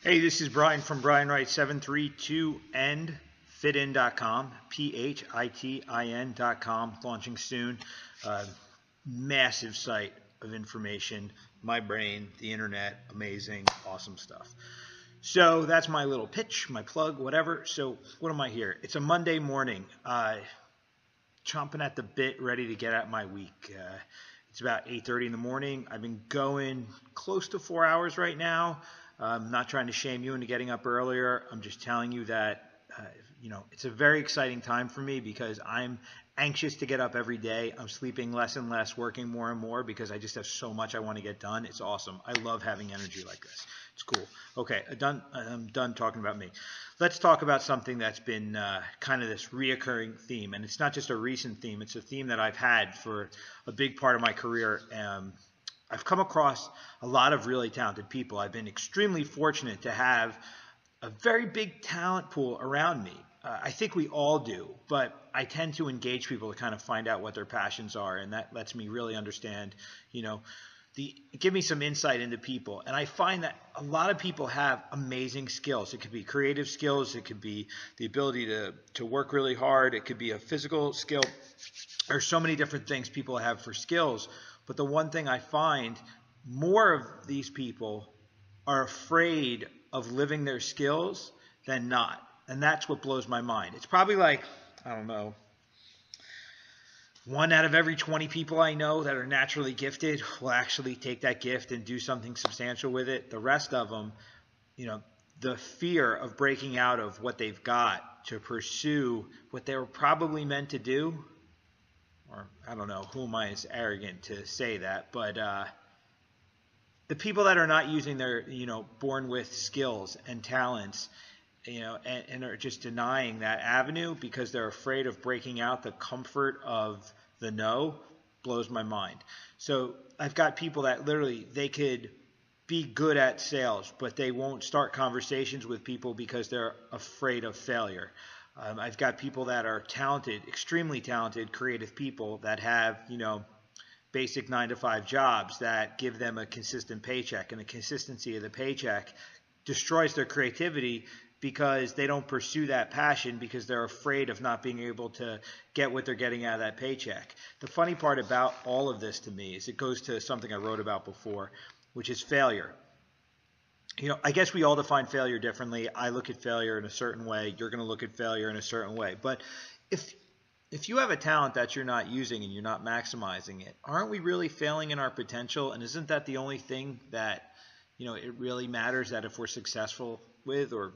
Hey, this is Brian from Wright 732endfitin.com, PHITIN.com, launching soon. Massive site of information, my brain, the internet, amazing, awesome stuff. So that's my little pitch, my plug, whatever. So what am I here? It's a Monday morning, chomping at the bit, ready to get at my week. It's about 8:30 in the morning. I've been going close to 4 hours right now. I'm not trying to shame you into getting up earlier. I'm just telling you that, it's a very exciting time for me because I'm anxious to get up every day. I'm sleeping less and less, working more and more because I just have so much I want to get done. It's awesome. I love having energy like this. It's cool. Okay, I'm done talking about me. Let's talk about something that's been kind of this reoccurring theme. And it's not just a recent theme. It's a theme that I've had for a big part of my career. I've come across a lot of really talented people. I've been extremely fortunate to have a very big talent pool around me. I think we all do, but I tend to engage people to kind of find out what their passions are, and that lets me really understand, give me some insight into people. And I find that a lot of people have amazing skills. It could be creative skills. It could be the ability to work really hard. It could be a physical skill. There's so many different things people have for skills. But the one thing I find, more of these people are afraid of living their skills than not. And that's what blows my mind. It's probably like, I don't know, 1 out of every 20 people I know that are naturally gifted will actually take that gift and do something substantial with it. The rest of them, the fear of breaking out of what they've got to pursue what they were probably meant to do, or I don't know, who am I as arrogant to say that, but the people that are not using their, born with skills and talents, and are just denying that avenue because they're afraid of breaking out the comfort of the no, blows my mind. So I've got people that literally, they could be good at sales, but they won't start conversations with people because they're afraid of failure. I've got people that are talented, extremely talented, creative people that have, basic 9-to-5 jobs that give them a consistent paycheck, and the consistency of the paycheck destroys their creativity because they don't pursue that passion because they're afraid of not being able to get what they're getting out of that paycheck. The funny part about all of this to me is it goes to something I wrote about before, which is failure. I guess we all define failure differently. I look at failure in a certain way. You're going to look at failure in a certain way. But if you have a talent that you're not using and you're not maximizing it, aren't we really failing in our potential? And isn't that the only thing that, it really matters, that if we're successful with, or,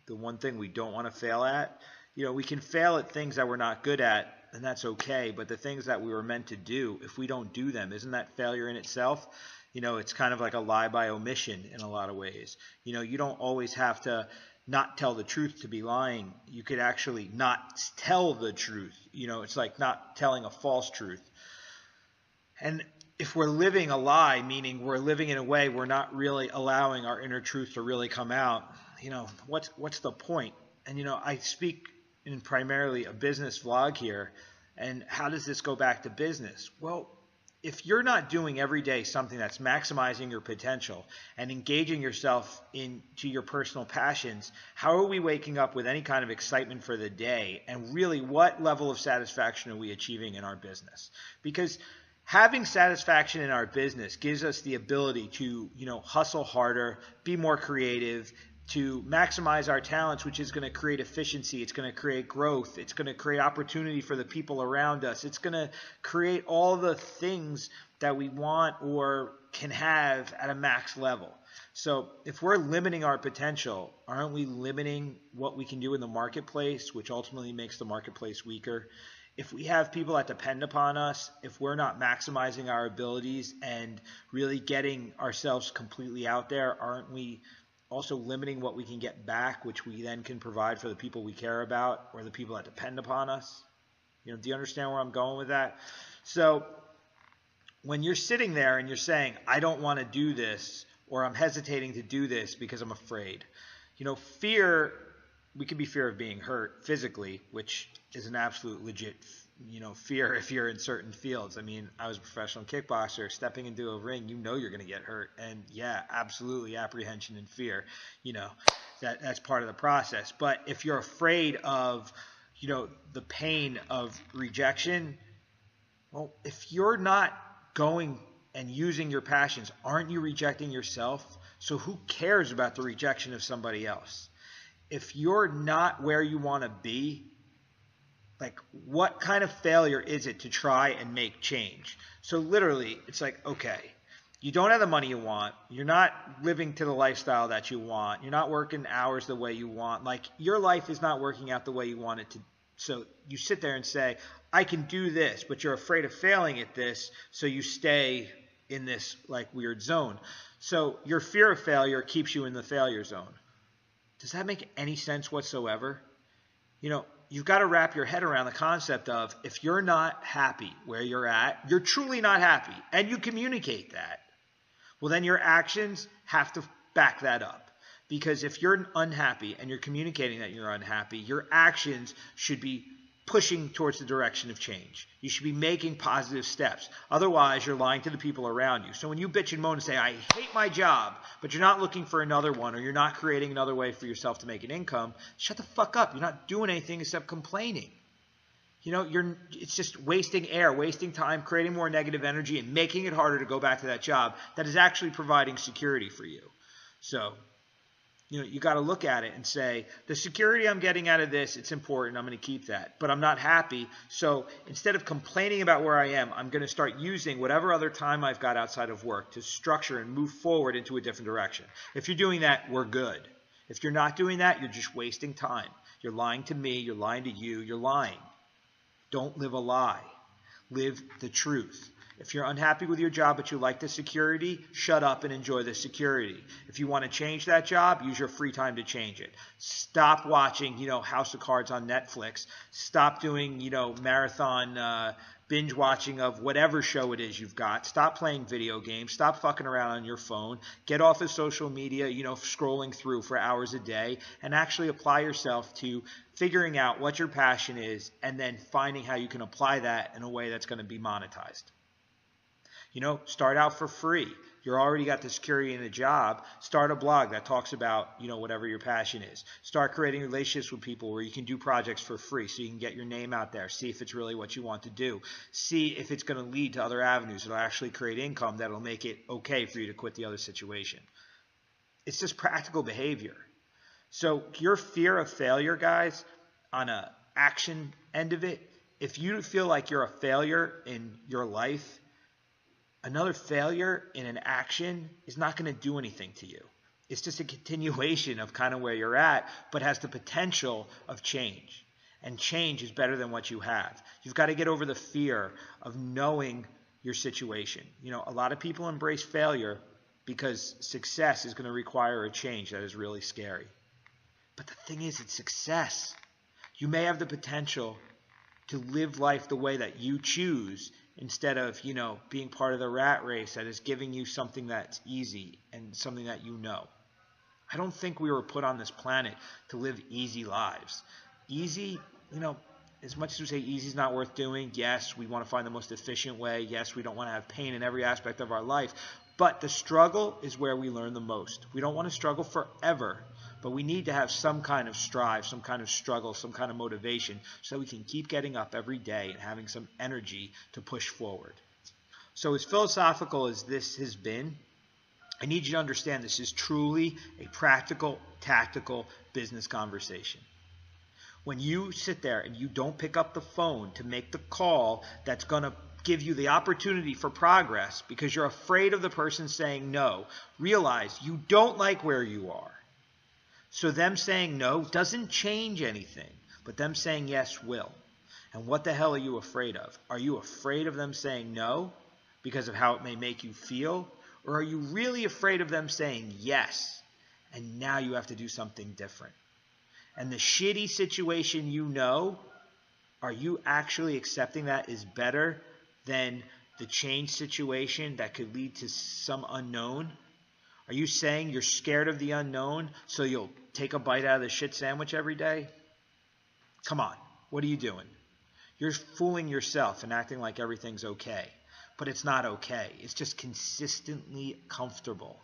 the one thing we don't want to fail at? We can fail at things that we're not good at, and that's okay. But the things that we were meant to do, if we don't do them, isn't that failure in itself? It's kind of like a lie by omission in a lot of ways. You don't always have to not tell the truth to be lying. You could actually not tell the truth. It's like not telling a false truth. And if we're living a lie, meaning we're living in a way we're not really allowing our inner truth to really come out, what's the point? And, I speak in primarily a business vlog here. And how does this go back to business? Well, if you're not doing every day something that's maximizing your potential and engaging yourself into your personal passions, how are we waking up with any kind of excitement for the day? And really, what level of satisfaction are we achieving in our business? Because having satisfaction in our business gives us the ability to, hustle harder, be more creative, to maximize our talents, which is going to create efficiency. It's going to create growth. It's going to create opportunity for the people around us. It's going to create all the things that we want or can have at a max level. So if we're limiting our potential, aren't we limiting what we can do in the marketplace, which ultimately makes the marketplace weaker? If we have people that depend upon us, if we're not maximizing our abilities and really getting ourselves completely out there, aren't we also limiting what we can get back, which we then can provide for the people we care about or the people that depend upon us? Do you understand where I'm going with that? So when you're sitting there and you're saying, I don't want to do this, or I'm hesitating to do this because I'm afraid, fear, we could be fear of being hurt physically, which is an absolute legit fear if you're in certain fields. I mean, I was a professional kickboxer. Stepping into a ring, you're going to get hurt. And yeah, absolutely apprehension and fear. That's part of the process. But if you're afraid of, the pain of rejection, well, if you're not going and using your passions, aren't you rejecting yourself? So who cares about the rejection of somebody else? If you're not where you want to be, like, what kind of failure is it to try and make change? So literally, it's like, okay, you don't have the money you want. You're not living to the lifestyle that you want. You're not working hours the way you want. Like, your life is not working out the way you want it to. So you sit there and say, I can do this, but you're afraid of failing at this, so you stay in this like weird zone. So your fear of failure keeps you in the failure zone. Does that make any sense whatsoever? You've got to wrap your head around the concept of, if you're not happy where you're at, you're truly not happy, and you communicate that, well, then your actions have to back that up. Because if you're unhappy and you're communicating that you're unhappy, your actions should be pushing towards the direction of change. You should be making positive steps. Otherwise, you're lying to the people around you. So when you bitch and moan and say, I hate my job, but you're not looking for another one, or you're not creating another way for yourself to make an income, shut the fuck up. You're not doing anything except complaining. It's just wasting air, wasting time, creating more negative energy, and making it harder to go back to that job that is actually providing security for you. So, you got to look at it and say, the security I'm getting out of this, it's important. I'm going to keep that. But I'm not happy. So instead of complaining about where I am, I'm going to start using whatever other time I've got outside of work to structure and move forward into a different direction. If you're doing that, we're good. If you're not doing that, you're just wasting time. You're lying to me. You're lying to you. You're lying. Don't live a lie. Live the truth. If you're unhappy with your job but you like the security, shut up and enjoy the security. If you want to change that job, use your free time to change it. Stop watching, House of Cards on Netflix. Stop doing, marathon binge watching of whatever show it is you've got. Stop playing video games. Stop fucking around on your phone. Get off of social media, scrolling through for hours a day, and actually apply yourself to figuring out what your passion is and then finding how you can apply that in a way that's going to be monetized. Start out for free. You're already got the security in a job. Start a blog that talks about, whatever your passion is. Start creating relationships with people where you can do projects for free so you can get your name out there. See if it's really what you want to do. See if it's going to lead to other avenues that'll actually create income that'll make it okay for you to quit the other situation. It's just practical behavior. So your fear of failure, guys, on a action end of it, if you feel like you're a failure in your life, another failure in an action is not going to do anything to you. It's just a continuation of kind of where you're at, but has the potential of change. And change is better than what you have. You've got to get over the fear of knowing your situation. A lot of people embrace failure because success is going to require a change that is really scary. But the thing is, it's success. You may have the potential to live life the way that you choose, instead of, being part of the rat race that is giving you something that's easy and something that I don't think we were put on this planet to live easy lives. Easy, as much as we say easy is not worth doing, yes, we want to find the most efficient way. Yes, we don't want to have pain in every aspect of our life. But the struggle is where we learn the most. We don't want to struggle forever, but we need to have some kind of strive, some kind of struggle, some kind of motivation so that we can keep getting up every day and having some energy to push forward. So as philosophical as this has been, I need you to understand this is truly a practical, tactical business conversation. When you sit there and you don't pick up the phone to make the call that's going to give you the opportunity for progress because you're afraid of the person saying no, realize you don't like where you are. So them saying no doesn't change anything, but them saying yes will. And what the hell are you afraid of? Are you afraid of them saying no because of how it may make you feel? Or are you really afraid of them saying yes, and now you have to do something different? And the shitty situation are you actually accepting that is better than the change situation that could lead to some unknown? Are you saying you're scared of the unknown so you'll take a bite out of the shit sandwich every day? Come on, what are you doing? You're fooling yourself and acting like everything's okay. But it's not okay. It's just consistently comfortable.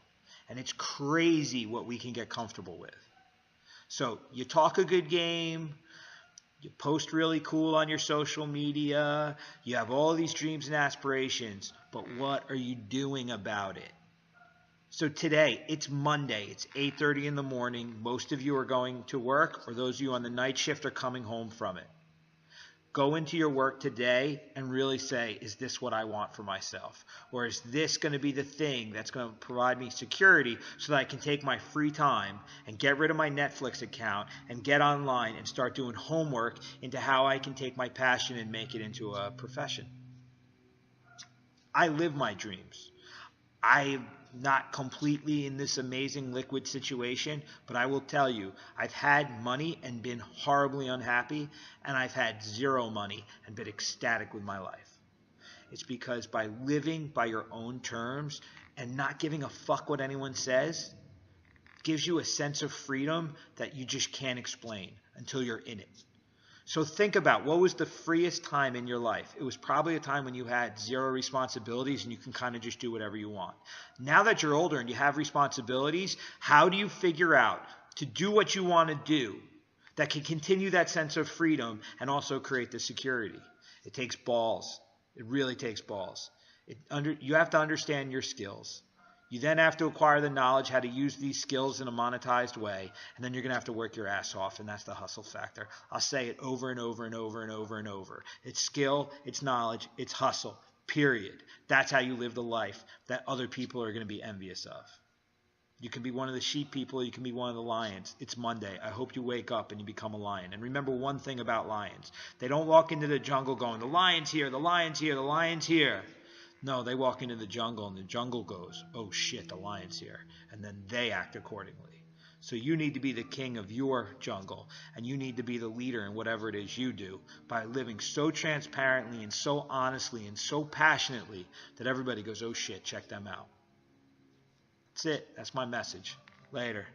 And it's crazy what we can get comfortable with. So you talk a good game, you post really cool on your social media, you have all these dreams and aspirations, but what are you doing about it? So today, it's Monday, it's 8:30 in the morning, most of you are going to work, or those of you on the night shift are coming home from it. Go into your work today and really say, is this what I want for myself? Or is this going to be the thing that's going to provide me security so that I can take my free time and get rid of my Netflix account and get online and start doing homework into how I can take my passion and make it into a profession? I live my dreams. I'm not completely in this amazing liquid situation, but I will tell you, I've had money and been horribly unhappy, and I've had zero money and been ecstatic with my life. It's because by living by your own terms and not giving a fuck what anyone says, gives you a sense of freedom that you just can't explain until you're in it. So think about, what was the freest time in your life? It was probably a time when you had zero responsibilities and you can kind of just do whatever you want. Now that you're older and you have responsibilities, how do you figure out to do what you want to do that can continue that sense of freedom and also create the security? It takes balls. It really takes balls. You have to understand your skills. You then have to acquire the knowledge how to use these skills in a monetized way, and then you're going to have to work your ass off, and that's the hustle factor. I'll say it over and over and over and over and over. It's skill, it's knowledge, it's hustle, period. That's how you live the life that other people are going to be envious of. You can be one of the sheep people, you can be one of the lions. It's Monday. I hope you wake up and you become a lion. And remember one thing about lions. They don't walk into the jungle going, the lion's here, the lion's here, the lion's here. No, they walk into the jungle and the jungle goes, oh shit, the lion's here. And then they act accordingly. So you need to be the king of your jungle, and you need to be the leader in whatever it is you do by living so transparently and so honestly and so passionately that everybody goes, oh shit, check them out. That's it. That's my message. Later.